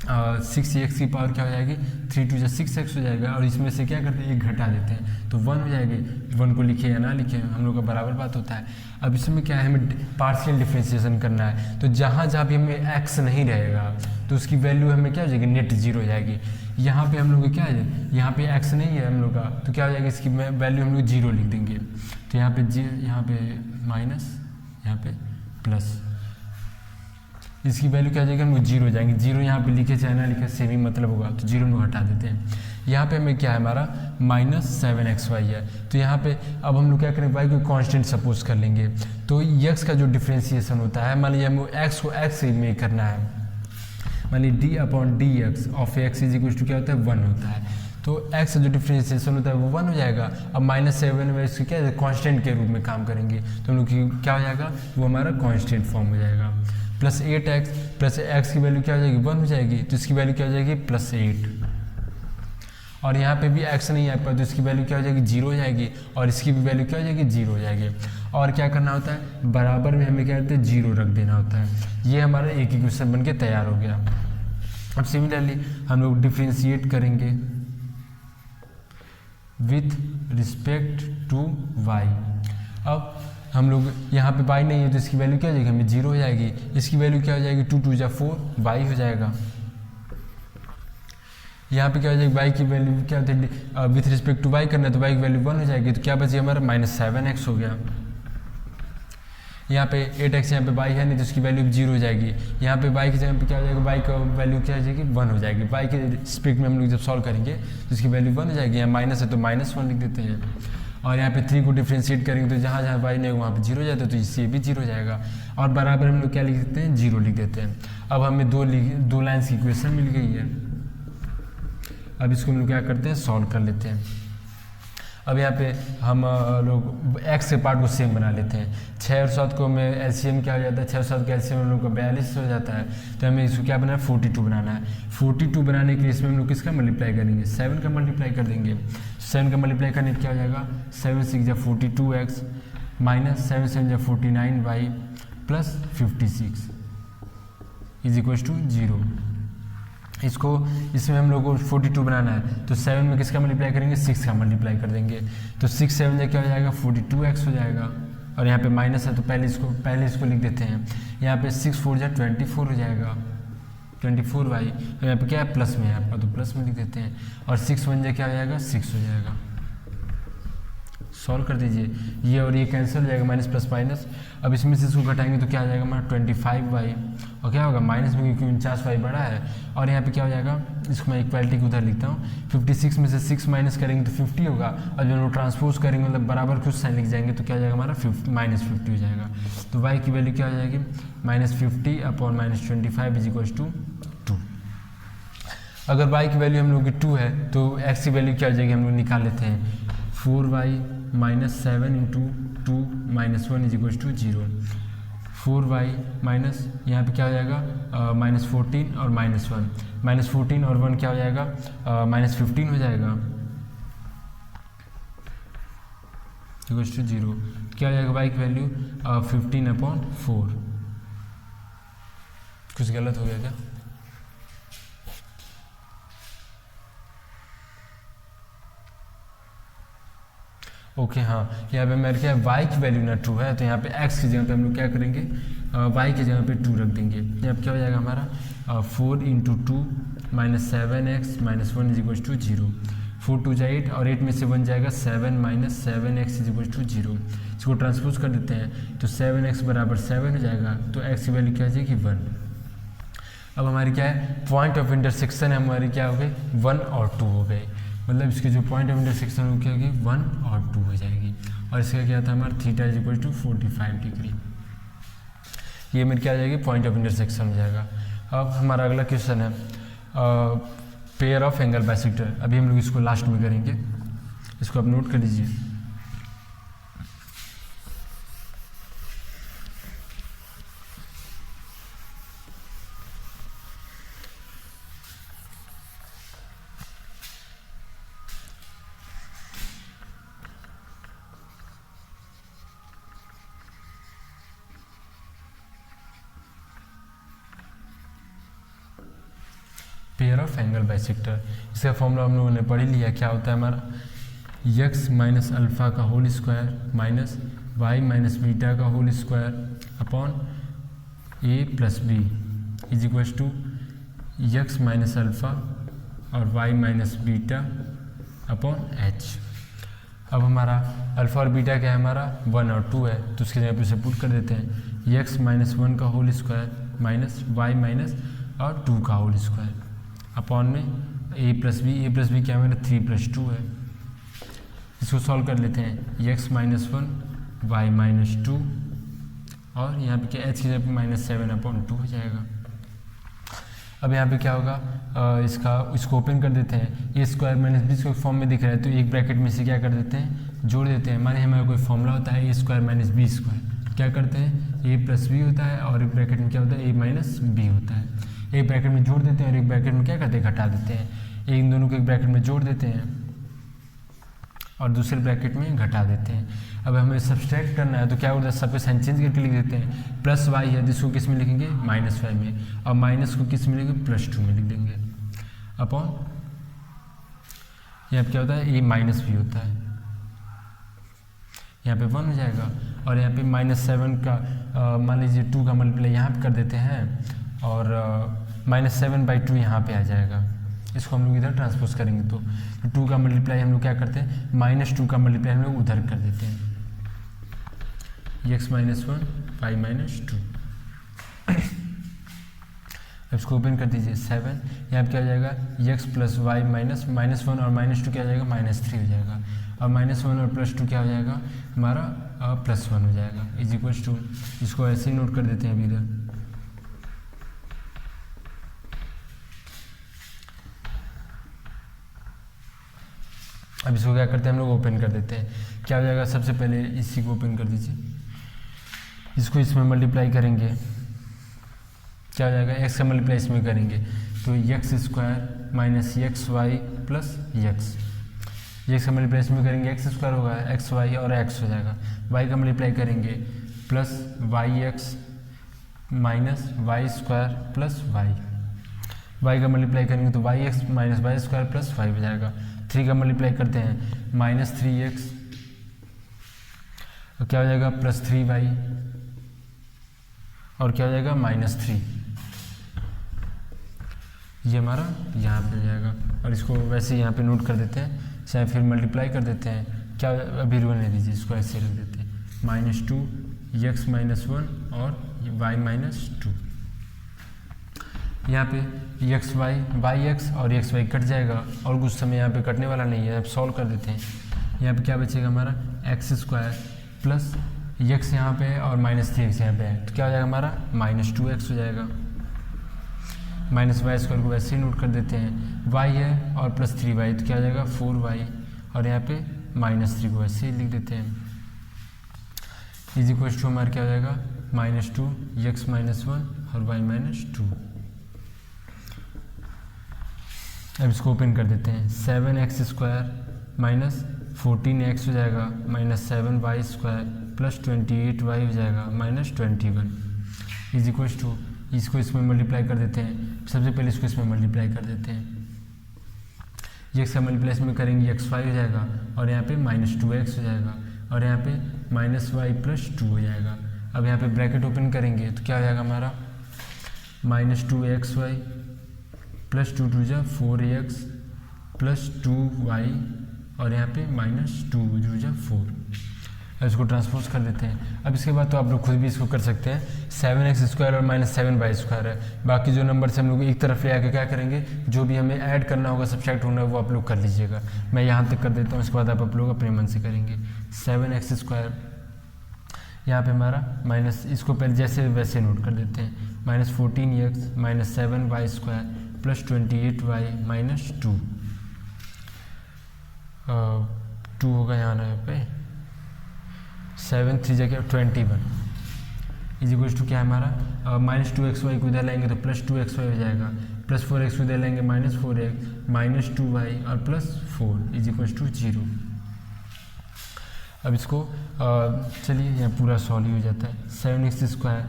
6x की पावर क्या हो जाएगी 3 2 6x हो जाएगा और इसमें से क्या करते हैं 1 घटा देते हैं तो 1 हो जाएगी। 1 को लिखे या ना लिखे हम लोग का बराबर बात होता है। अब इसमें क्या है हमें पार्शियल डिफरेंशिएशन करना है तो जहाँ जहाँ भी हमें x नहीं रहेगा तो उसकी वैल्यू हमें क्या हो जाएगी नेट 0 हो जाएगी। यहाँ पे हम लोग को क्या है यहाँ पे x नहीं है हम लोग का तो क्या हो जाएगा इसकी वैल्यू हम लोग 0 लिख देंगे। तो यहाँ पे माइनस यहाँ पे प्लस इसकी वैल्यू क्या हो जाएगी हम लोग 0 हो जाएंगे। 0 यहाँ पे लिखे चाहे ना लिखे सेम ही मतलब होगा तो 0 हम लोग हटा देते हैं। यहाँ पे हमें क्या है हमारा -7xy है तो यहाँ पे अब हम लोग क्या करें y को कांस्टेंट सपोज कर लेंगे तो x का जो डिफरेंशिएशन होता है मान लीजिए हमको x को x में करना है मान लीजिए d/dx of x is equal to क्या होता है 1 होता है तो x का जो डिफरेंशिएशन होता है वो 1 हो जाएगा। अब -7 में इसको क्या है कांस्टेंट के रूप में काम करेंगे तो हम लोग क्या हो जाएगा वो हमारा कांस्टेंट फॉर्म हो जाएगा। प्लस 8x प्लस x की वैल्यू क्या हो जाएगी 1 हो जाएगी तो इसकी वैल्यू क्या हो जाएगी +8 और यहाँ पे भी x नहीं है तो इसकी वैल्यू क्या हो जाएगी 0 हो जाएगी और इसकी भी वैल्यू क्या हो जाएगी 0 हो जाएगी। और क्या करना होता है बराबर में हमें क्या करते हैं 0 रख देना होता है। ये हमारा एक इक्वेशन बन के तैयार हो गया। अब सिमिलरली हम लोग डिफ्रेंशिएट करेंगे विथ रिस्पेक्ट टू y। अब हम लोग यहाँ पे y नहीं है तो इसकी वैल्यू क्या हो जाएगी हमें 0 हो जाएगी। इसकी वैल्यू क्या हो जाएगी 2 2 4 y हो जाएगा। यहाँ पे क्या हो जाएगी y की वैल्यू क्या होती है विथ रिस्पेक्ट टू y करना है तो y की वैल्यू 1 हो जाएगी तो क्या बचे हमारा -7x हो गया। यहाँ पे 8x यहाँ पे y है नहीं तो इसकी वैल्यू 0 हो जाएगी। यहाँ पे y की जगह पे क्या हो जाएगा y का वैल्यू क्या हो जाएगी 1 हो जाएगी। y के रिस्पेक्ट में हम लोग जब सॉल्व करेंगे तो इसकी वैल्यू 1 हो जाएगी। यहाँ माइनस है तो -1 लिख देते हैं और यहाँ पे 3 को डिफ्रेंशिएट करेंगे तो जहाँ जहाँ y नहीं वहाँ पे 0 हो जाता है तो इससे भी 0 हो जाएगा और बराबर हम लोग क्या लिख देते हैं 0 लिख देते हैं। अब हमें दो लाइन्स की इक्वेशन मिल गई है। अब इसको हम लोग क्या करते हैं सॉल्व कर लेते हैं। अब यहाँ पे हम लोग x के पार्ट को सेम बना लेते हैं। 6 और 7 को में एलसीएम क्या हो जाता है 6 और 7 का एलसीएम हम लोग का 42 हो जाता है तो हमें इसको क्या बनाना है 42 बनाना है। 42 बनाने के लिए इसमें हम लोग किसका मल्टीप्लाई करेंगे 7 का मल्टीप्लाई कर देंगे। 7 का मल्टीप्लाई करने पर क्या हो जाएगा 7 6 42x -7 7 49y plus 56 is equal to 0। इसको इसमें हम लोग को 42 बनाना है तो 7 में किसका मल्टीप्लाई करेंगे 6 का मल्टीप्लाई कर देंगे तो 6 7 क्या हो जाएगा 42x हो जाएगा और यहाँ पे माइनस है तो पहले इसको लिख देते हैं। यहाँ पे 6 4 24 हो जाएगा 24y। यहाँ पे क्या है प्लस में है आपका तो प्लस में लिख देते हैं और 6 1 क्या हो जाएगा 6 हो जाएगा सॉल्व कर दीजिए, ये और ये कैंसिल हो जाएगा, माइनस प्लस माइनस। अब इसमें से इसको घटाएंगे तो क्या आ जाएगा हमारा 25y, और क्या होगा माइनस में, क्योंकि 49y बड़ा है। और यहाँ पे क्या हो जाएगा, इसको मैं इक्वालिटी को उधर लिखता हूँ, 56 में से 6 माइनस करेंगे तो 50 होगा, और जब हम ट्रांसपोज करेंगे मतलब बराबर कुछ साइन लिख जाएंगे तो क्या हो जाएगा हमारा -50 हो जाएगा। तो y की वैल्यू क्या हो जाएगी, -50 अपॉन -25 इज इक्वल टू 2। अगर y की वैल्यू हम लोग की 2 है तो x की वैल्यू क्या हो जाएगी, हम लोग निकाल लेते हैं, 4y - 7 into 2 - 1 is equal to 0। 4y minus यहाँ पे क्या हो जाएगा -14 और -1, -14 और 1 क्या हो जाएगा -15 हो जाएगा, इक्वल टू 0। क्या हो जाएगा y की वैल्यू 15/4। कुछ गलत हो गया क्या? ओके हाँ, यहाँ पे मेरे क्या y की वैल्यू ना 2 है, तो यहाँ पे x की जगह पे हम लोग क्या करेंगे, y की जगह पे 2 रख देंगे। यहाँ पे क्या हो जाएगा हमारा 4 into 2 - 7x - 1 is equal to 0। 4 2 जा 8 और 8 में से 1 जाएगा 7 - 7x इज इक्वल टू 0। इसको ट्रांसपोज कर देते हैं तो 7x बराबर 7 हो जाएगा, तो x की वैल्यू क्या हो जाएगी 1। अब हमारी क्या है, पॉइंट ऑफ इंटरसेक्शन है हमारी क्या हो गई 1 और 2 हो गई, मतलब इसकी जो पॉइंट ऑफ इंटरसेक्शन हो क्या होगी 1 और 2 हो जाएगी। और इसका क्या था हमारा theta is equal to 45 degree, ये मेरी क्या आ जाएगी पॉइंट ऑफ इंटरसेक्शन हो जाएगा। अब हमारा अगला क्वेश्चन है पेयर ऑफ एंगल बाइसेक्टर। अभी हम लोग इसको लास्ट में करेंगे, इसको आप नोट कर लीजिए। पेयर ऑफ एंगल बाइसेक्टर, इसका फॉर्मूला हम लोगों ने पढ़ ही लिया, क्या होता है हमारा x माइनस अल्फ़ा का whole square minus y minus beta का whole square upon a plus B is equal to x minus alpha और y minus beta upon h। अब हमारा अल्फ़ा और बीटा क्या है हमारा 1 और 2 है, तो उसके जगह पे इसे पुट कर देते हैं, x माइनस 1 का whole square minus y minus और 2 का होल स्क्वायर अपॉन में a प्लस बी क्या मेरा 3 + 2 है। इसको सॉल्व कर लेते हैं, x माइनस 1 y माइनस 2 और यहाँ पे क्या h की जगह पे -7/2 हो जाएगा। अब यहाँ पे क्या होगा इसको ओपन कर देते हैं, a square minus b square form में दिख रहा है तो एक ब्रैकेट में से क्या कर देते हैं जोड़ देते हैं। माने हमारा कोई फॉर्मूला होता है a square minus b square, क्या करते हैं a प्लस बी होता है और एक ब्रैकेट में क्या होता है a माइनस बी होता है। एक ब्रैकेट में जोड़ देते हैं और एक ब्रैकेट में क्या करते हैं घटा देते हैं, इन दोनों को एक ब्रैकेट में जोड़ देते हैं और दूसरे ब्रैकेट में घटा देते हैं। अब हमें सब्सट्रैक्ट करना है तो क्या होता है सबके साइन चेंज करके लिख देते हैं, प्लस वाई है जिसको किस में लिखेंगे -y में, और माइनस को किस में लिखेंगे +2 में लिख देंगे अपॉन यहाँ पे क्या होता है a माइनस भी होता है, यहाँ पे 1 हो जाएगा और यहाँ पे -7 का मान लीजिए 2 का मल्टीप्लाई यहाँ पे कर देते हैं और -7/2 यहाँ पे आ जाएगा। इसको हम लोग इधर ट्रांसपोज करेंगे तो 2 का मल्टीप्लाई हम लोग क्या करते हैं -2 का मल्टीप्लाई हम लोग उधर कर देते हैं, x माइनस 1 y माइनस 2। अब इसको ओपन कर दीजिए 7, यहाँ पे क्या हो जाएगा x प्लस वाई माइनस -1 और -2 क्या हो जाएगा -3 हो जाएगा, और -1 और +2 क्या हो जाएगा हमारा +1 हो जाएगा इज इक्वल टू, इसको ऐसे ही नोट कर देते हैं अभी इधर। अब इसको क्या करते हैं हम लोग ओपन कर देते हैं, क्या हो जाएगा सबसे पहले इसी को ओपन कर दीजिए, इसको इसमें मल्टीप्लाई करेंगे क्या हो जाएगा x का मल्टीप्लाई इसमें करेंगे तो x² minus xy plus x का मल्टीप्लाई इसमें करेंगे x² होगा xy और x हो जाएगा, y का मल्टीप्लाई करेंगे plus yx minus y² plus y का मल्टीप्लाई करेंगे तो yx minus y² plus y हो जाएगा। 3 का मल्टीप्लाई करते हैं -3x और क्या हो जाएगा +3y और क्या हो जाएगा -3, ये हमारा यहाँ पे हो जाएगा। और इसको वैसे यहाँ पे नोट कर देते हैं, चाहे फिर मल्टीप्लाई कर देते हैं क्या अभी रहने दीजिए, इसको ऐसे रख देते हैं -2 x - 1 और y - 2। यहाँ पे एक्स वाई एक्स और एक्स वाई कट जाएगा और कुछ समय यहाँ पे कटने वाला नहीं है। अब सॉल्व कर देते हैं। यहाँ पे क्या बचेगा हमारा x² प्लस एक्स यहाँ पे है और -3x यहाँ पे है, तो क्या हो जाएगा हमारा -2x हो जाएगा। -y² को वैसे ही नोट कर देते हैं, y है और +3y, तो क्या हो जाएगा 4y और यहाँ पे -3 को वैसे ही लिख देते हैं। = हमारा क्या हो जाएगा -2 x - 1 और y - 2। अब इसको ओपन कर देते हैं। 7x² - 14x हो जाएगा -7y² प्लस 28y हो जाएगा -21 = इसको इसमें मल्टीप्लाई कर देते हैं। सबसे पहले इसको इसमें मल्टीप्लाई कर देते हैं। ये का मल्टीप्लाई इसमें करेंगे xy हो जाएगा और यहाँ पे -2x हो जाएगा और यहाँ पे -y + 2 हो जाएगा। अब यहाँ पे ब्रैकेट ओपन करेंगे तो क्या हो जाएगा हमारा -2xy प्लस 2 2 जा 4x प्लस 2y और यहाँ पे -2 2 जा 4। अब इसको ट्रांसपोज कर देते हैं। अब इसके बाद तो आप लोग खुद भी इसको कर सकते हैं। 7x² और -7y² है। बाकी जो नंबर से हम लोग एक तरफ ले आके क्या करेंगे, जो भी हमें ऐड करना होगा, सब्ट्रैक्ट होना है, वो आप लोग कर लीजिएगा। मैं यहाँ तक कर देता हूँ, इसके बाद आप लोग अपने मन से करेंगे। 7x² यहाँ पे हमारा माइनस, इसको पहले जैसे वैसे नोट कर देते हैं, -14x - 7y² प्लस 28y - 2 होगा यहाँ पे 7 3 जगह 21 = क्या है हमारा -2xy को इधर लाएंगे तो +2xy हो जाएगा, +4x को इधर लाएंगे -4x -2y और +4 = 0। अब इसको चलिए यहाँ पूरा सॉल्व हो जाता है। 7x²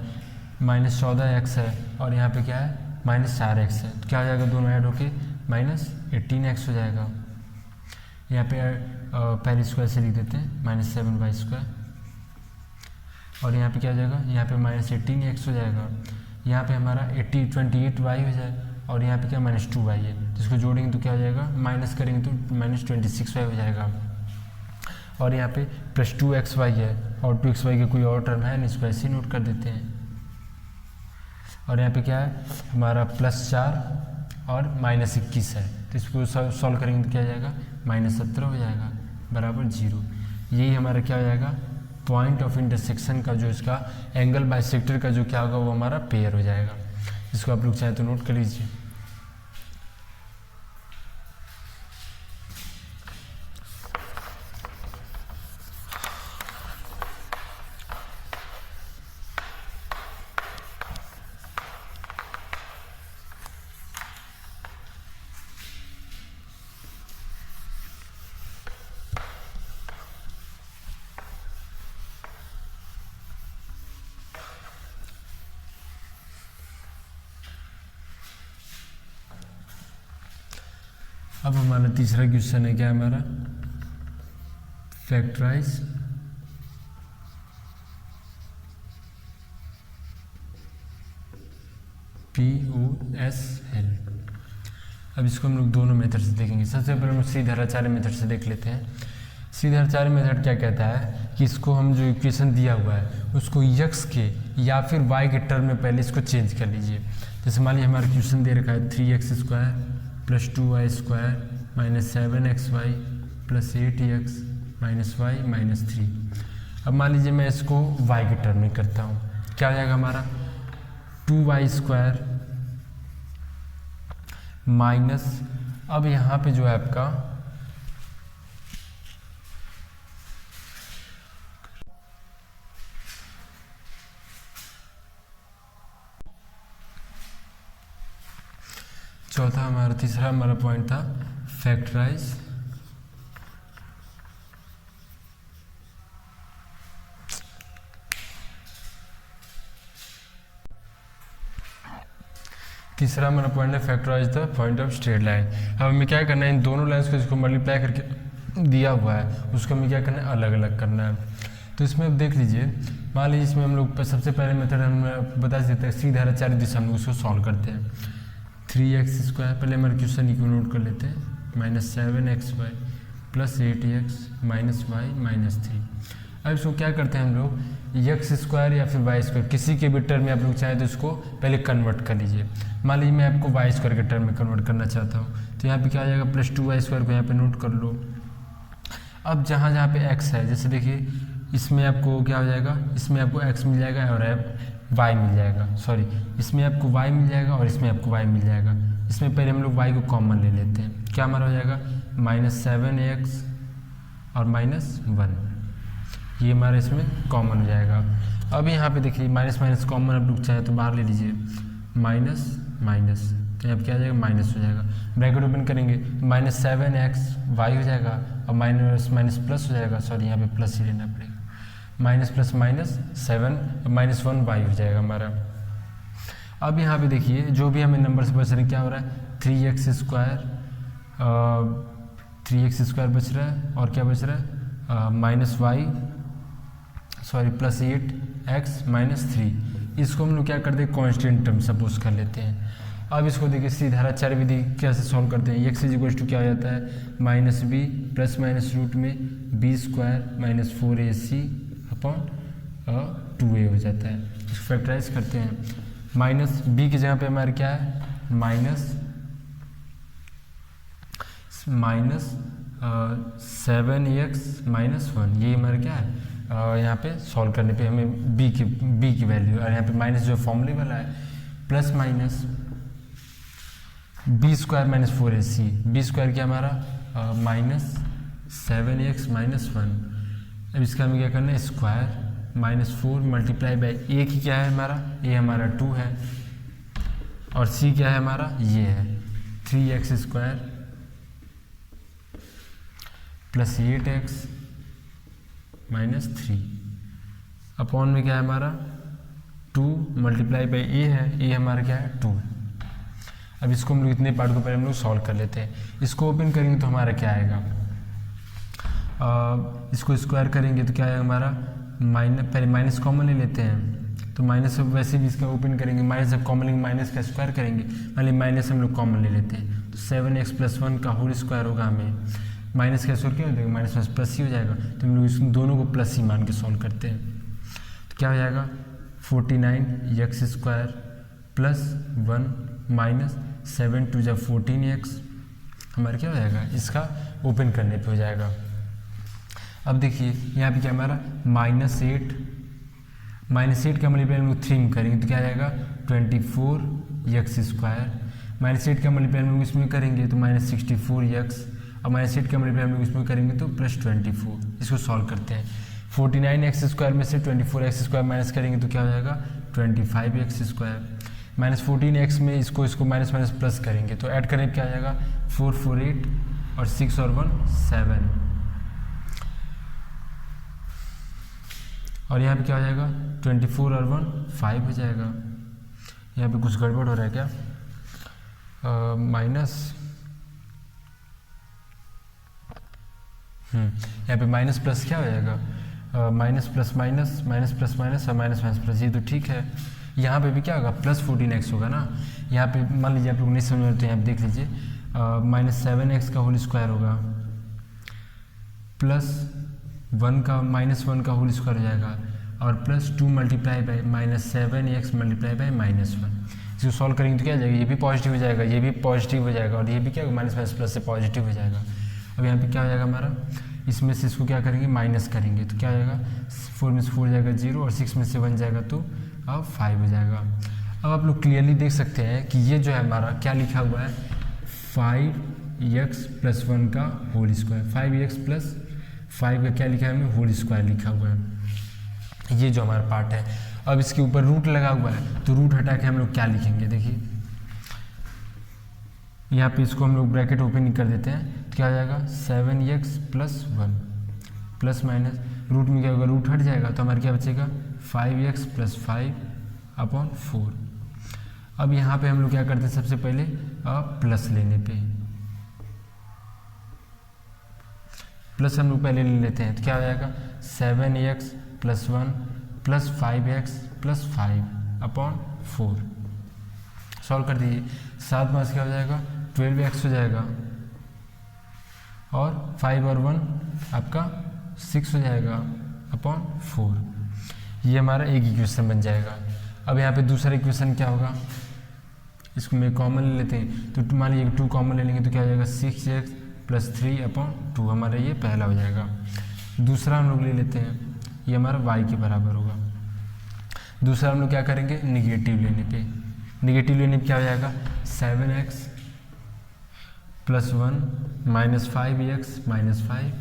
-14x है और यहाँ पे क्या है -4x है, तो क्या हो जाएगा दोनों ऐड होके -18x हो जाएगा। यहाँ पे पहले इसको ऐसे लिख देते हैं -7y² और यहाँ पे क्या हो जाएगा, यहाँ पे -18x हो जाएगा। यहाँ पे हमारा 28y हो जाए और यहाँ पे क्या -2y है, तो इसको जोड़ेंगे तो क्या हो जाएगा, माइनस करेंगे तो -26y हो जाएगा। और यहाँ पे +2xy है और 2xy का कोई और टर्म है नहीं, इसको ऐसे ही नोट कर देते हैं। और यहाँ पे क्या है हमारा +4 और -21 है, तो इसको सॉल्व करेंगे तो क्या हो जाएगा -17 हो जाएगा बराबर 0। यही हमारा क्या हो जाएगा पॉइंट ऑफ इंटरसेक्शन का जो इसका एंगल बाइसेक्टर का जो क्या होगा वो हमारा पेयर हो जाएगा। इसको आप लोग चाहे तो नोट कर लीजिए। अब हमारा तीसरा क्वेश्चन है, क्या हमारा फैक्टराइज POSL। अब इसको हम लोग दोनों मेथड से देखेंगे। सबसे पहले हम लोग श्रीधराचार्य मेथड से देख लेते हैं। श्रीधराचार्य मेथड क्या कहता है कि इसको हम जो इक्वेशन दिया हुआ है उसको x के या फिर y के टर्म में पहले इसको चेंज कर लीजिए। जैसे मान लीजिए हमारा क्वेश्चन दे रखा है 3x² plus 2y² -7xy plus 8x -y -3। अब मान लीजिए मैं इसको y के टर्म में करता हूँ, क्या हो जाएगा हमारा 2y² माइनस, अब यहाँ पे जो है आपका चौथा हमारा तीसरा हमारा पॉइंट था फैक्टराइज तीसरा हमारा पॉइंट है factorize the point of straight line. अब हमें क्या करना है, इन दोनों लाइन्स को इसको मल्टीप्लाई करके दिया हुआ है उसको हमें क्या करना है अलग अलग करना है। तो इसमें अब देख लीजिए, मान लीजिए इसमें हम लोग सबसे पहले मेथड हम बता देते हैं श्रीधराचार्य दिशा हम लोग उसको सॉल्व करते हैं। 3x² पहले हमारे क्वेश्चन को नोट कर लेते हैं -7xy plus 8x minus Y minus 3। अब इसको क्या करते हैं हम लोग, एक्स स्क्वायर या फिर वाई स्क्वायर किसी के भी टर्म में आप लोग चाहें तो इसको पहले कन्वर्ट कर लीजिए। मान लीजिए मैं आपको वाई स्क्वायर के टर्म में कन्वर्ट करना चाहता हूँ, तो यहाँ पे क्या आ जाएगा, प्लस 2y स्क्वायर को यहाँ पे नोट कर लो। अब जहाँ जहाँ पे x है, जैसे देखिए इसमें आपको क्या हो जाएगा, इसमें आपको x मिल जाएगा और y मिल जाएगा, सॉरी इसमें आपको y मिल जाएगा और इसमें आपको y मिल जाएगा। इसमें पहले हम लोग y को कॉमन ले लेते हैं, क्या हमारा हो जाएगा -7x और -1, ये हमारा इसमें कॉमन हो जाएगा। अब यहाँ पे देखिए माइनस माइनस कॉमन आप लोग चाहे तो बाहर ले लीजिए, माइनस माइनस, तो यहाँ पे क्या आ जाएगा, माइनस हो जाएगा। ब्रैकेट ओपन करेंगे -7x y हो जाएगा और माइनस माइनस प्लस हो जाएगा, सॉरी यहाँ पे प्लस ही लेना पड़ेगा, माइनस प्लस माइनस 7 -1 y हो जाएगा हमारा। अब यहाँ पे देखिए जो भी हमें नंबर से बच रहे हैं, क्या हो रहा है 3x स्क्वायर बच रहा है और क्या बच रहा है minus y sorry plus 8x minus 3। इसको हम लोग क्या करते हैं, कांस्टेंट टर्म सपोज कर लेते हैं। अब इसको देखिए सीधाचार विधि कैसे सॉल्व करते हैं, x इज इक्वल टू क्या हो जाता है -b प्लस माइनस रूट में b square minus 4ac upon 2a हो जाता है। इसको फैक्टराइज करते हैं, माइनस b की जगह पे हमारे क्या है माइनस 7x माइनस 1, ये हमारा क्या है यहाँ पे सॉल्व करने पे हमें b की वैल्यू, और यहाँ पे माइनस जो फॉर्मूले वाला है plus minus b square minus 4ac, b square क्या हमारा -7x माइनस 1। अब इसका हमें क्या करना है, स्क्वायर -4 मल्टीप्लाई बाई a की क्या है हमारा, a हमारा 2 है और c क्या है हमारा, ये है 3x square plus 8x minus 3 upon में क्या है हमारा 2 मल्टीप्लाई बाई a है, a हमारा क्या है 2 है। अब इसको हम लोग इतने पार्ट को पहले हम लोग सॉल्व कर लेते हैं। इसको ओपन करेंगे तो हमारा क्या आएगा, इसको स्क्वायर करेंगे तो क्या आएगा हमारा पहले माइनस कॉमन ले लेते हैं, तो माइनस वैसे भी इसका ओपन करेंगे, माइनस जब कॉमन लेंगे माइनस का स्क्वायर करेंगे, मान लीजिए माइनस हम लोग कॉमन ले लेते हैं तो 7x प्लस 1 का होल स्क्वायर होगा, हमें माइनस का स्क्वायर क्या हो जाएगा माइनस माइनस प्लस ही हो जाएगा, तो हम लोग इस दोनों को प्लस ही मान के सॉल्व करते हैं। तो क्या हो जाएगा 49x स्क्वायर प्लस 1 माइनस 7 2 जा 14x, हमारा क्या हो जाएगा, इसका ओपन करने पे हो जाएगा। अब देखिए यहाँ पे क्या हमारा -8 का मल्टीप्लाई हम लोग 3 में करेंगे तो क्या आ जाएगा 24x स्क्वायर, -8 का मल्टीप्लाई हम लोग इसमें करेंगे तो -64x, और -8 का मल्टीप्लाई हम लोग इसमें करेंगे तो +24। इसको सॉल्व करते हैं, 49x स्क्वायर में से 24x स्क्वायर माइनस करेंगे तो क्या हो जाएगा 25x स्क्वायर, -14x में इसको माइनस माइनस प्लस करेंगे तो ऐड करें क्या आ जाएगा 4 4 8 और 6 और 1 7, और यहाँ पे क्या हो जाएगा 24 और 1 5 हो जाएगा। यहाँ पे कुछ गड़बड़ हो रहा है क्या, यहाँ पे माइनस प्लस क्या हो जाएगा minus plus minus minus plus minus और माइनस माइनस प्लस, ये तो ठीक है। यहाँ पे भी क्या होगा +14x होगा ना, यहाँ पे मान लीजिए आप लोग नहीं समझ रहे तो यहाँ पे देख लीजिए -7x का होल स्क्वायर होगा प्लस 1 का -1 का होल स्क्वायर हो जाएगा और +2 multiply by -7x multiply by -1। इसको सॉल्व करेंगे तो क्या हो जाएगा, ये भी पॉजिटिव हो जाएगा, ये भी पॉजिटिव हो जाएगा और ये भी क्या होगा माइनस माइनस प्लस से पॉजिटिव हो जाएगा। अब यहाँ पे क्या हो जाएगा हमारा, इसमें से इसको क्या करेंगे माइनस करेंगे तो क्या हो जाएगा 4 में से 4 जाएगा 0 और 6 में से 1 जाएगा तो अब 5 हो जाएगा। अब आप लोग क्लियरली देख सकते हैं कि ये जो है हमारा क्या लिखा हुआ है 5x प्लस 1 का होल स्क्वायर, 5x प्लस 5 का क्या लिखा है हमने होल स्क्वायर लिखा हुआ है, ये जो हमारा पार्ट है। अब इसके ऊपर रूट लगा हुआ है तो रूट हटा के हम लोग क्या लिखेंगे, देखिए यहाँ पे इसको हम लोग ब्रैकेट ओपन कर देते हैं तो क्या हो जाएगा 7x plus 1 plus minus root में क्या होगा रूट हट जाएगा तो हमारे क्या बचेगा 5x प्लस 5 अपॉन 4। अब यहाँ पे हम लोग क्या करते हैं सबसे पहले प्लस लेने पे प्लस हम लोग पहले ले लेते हैं तो क्या हो जाएगा 7x plus 1 plus 5x plus 5 upon 4। Solve कर दीजिए, 7 मास क्या हो जाएगा 12x हो जाएगा और 5 और 1 आपका 6 हो जाएगा अपॉन 4। ये हमारा एक इक्वेशन बन जाएगा। अब यहाँ पे दूसरा इक्वेशन क्या होगा, इसको मैं कॉमन ले लेते हैं, तो मान लीजिए 2 कॉमन ले लेंगे तो क्या हो जाएगा 6x + 3 अपॉन 2, हमारा ये पहला हो जाएगा। दूसरा हम लोग ले लेते हैं, ये हमारा y के बराबर होगा। दूसरा हम लोग क्या करेंगे, निगेटिव लेने पे, निगेटिव लेने पे क्या हो जाएगा 7x + 1 - 5x - 5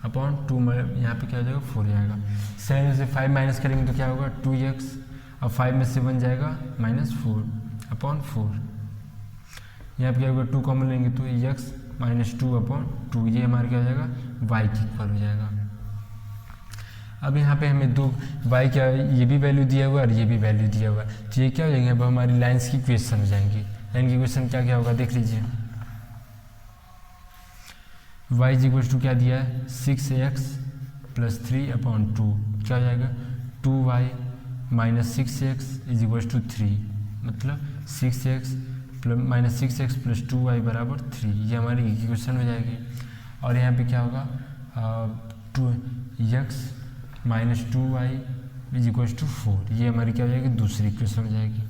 अपॉन 2, यहाँ पे क्या हो जाएगा 4 जाएगा। 7 में से 5 माइनस करेंगे तो क्या होगा 2x, और 5 में से 1 जाएगा -4 अपॉन 4। यहाँ पे क्या होगा 2 कॉमन लेंगे तो x - 2 अपॉन 2, ये हमारा क्या हो जाएगा y के इक्वल हो जाएगा। अब यहाँ पे हमें दो y क्या ये भी वैल्यू दिया हुआ है और ये भी वैल्यू दिया हुआ है, तो ये क्या हो जाएंगे, अब हमारी लाइन्स की इक्वेशन हो जाएंगी। लाइन की इक्वेशन क्या क्या होगा देख लीजिए। y = क्या दिया है 6x + 3 अपॉन 2, क्या हो जाएगा 2y - 6x = 3, मतलब 6x + 2y = 3, ये हमारी इक्वेशन हो जाएगी। और यहाँ पे क्या होगा 2x - 2y = 4, ये हमारी क्या हो जाएगी दूसरी इक्वेशन हो जाएगी।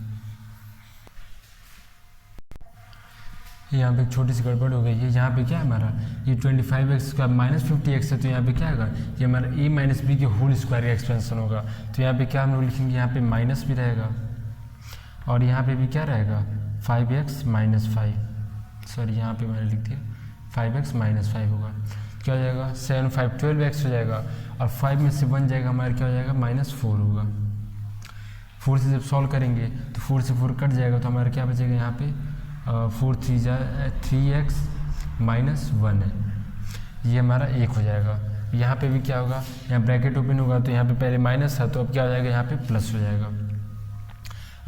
यहाँ पे एक छोटी सी गड़बड़ हो गई है, यहाँ पे क्या है हमारा ये 25x का -50x है, तो यहाँ पे क्या होगा ये हमारा a - b के होल स्क्वायर का एक्सपेंशन होगा। तो यहाँ पे क्या हम लोग लिखेंगे, यहाँ पे माइनस भी रहेगा और यहाँ पे भी क्या रहेगा 5x - 5, सॉरी यहाँ पे मैंने लिख दिया 5x - 5 होगा, क्या हो जाएगा 7 5 12x हो जाएगा, और 5 में से 1 जाएगा हमारा क्या हो जाएगा -4 होगा। 4 से जब सॉल्व करेंगे तो 4 से 4 कट जाएगा, तो हमारा क्या बचेगा यहाँ पे 4 3 3x - 1 है, ये हमारा 1 हो जाएगा। यहाँ पे भी क्या होगा, यहाँ ब्रैकेट ओपन होगा तो यहाँ पे पहले माइनस था, तो अब क्या हो जाएगा यहाँ पे प्लस हो जाएगा।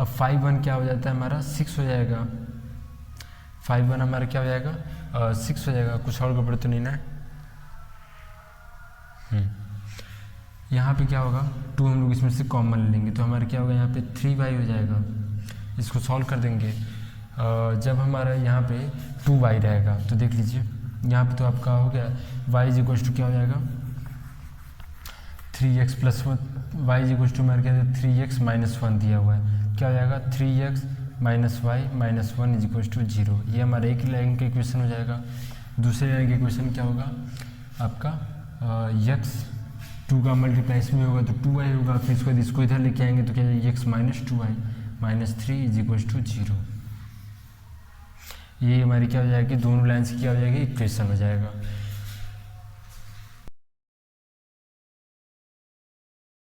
अब 5 1 क्या हो जाता है हमारा 6 हो जाएगा, 5 1 हमारा क्या हो जाएगा 6 हो जाएगा, कुछ और गड़बड़ तो नहीं ना। यहाँ पे क्या होगा 2 हम लोग इसमें से कॉमन लेंगे, तो हमारा क्या होगा यहाँ पे 3y हो जाएगा। इसको सॉल्व कर देंगे, जब हमारा यहाँ पे 2y रहेगा तो देख लीजिए यहाँ पे तो आपका हो गया y = क्या हो जाएगा 3x + 1, y = हमारा क्या है 3x - 1 दिया हुआ है, क्या हो जाएगा 3x - y - 1 = 0, ये हमारा एक लाइन का इक्वेशन हो जाएगा। दूसरे लाइन का इक्वेशन क्या होगा आपका x 2 का मल्टीप्लाई इसमें होगा तो 2y होगा, फिर इसको इसको इधर लेके आएंगे तो क्या है x - 2y - 3 = 0, ये हमारी क्या हो जाएगी दोनों लाइन्स की क्या हो जाएगी इक्वेशन हो जाएगा।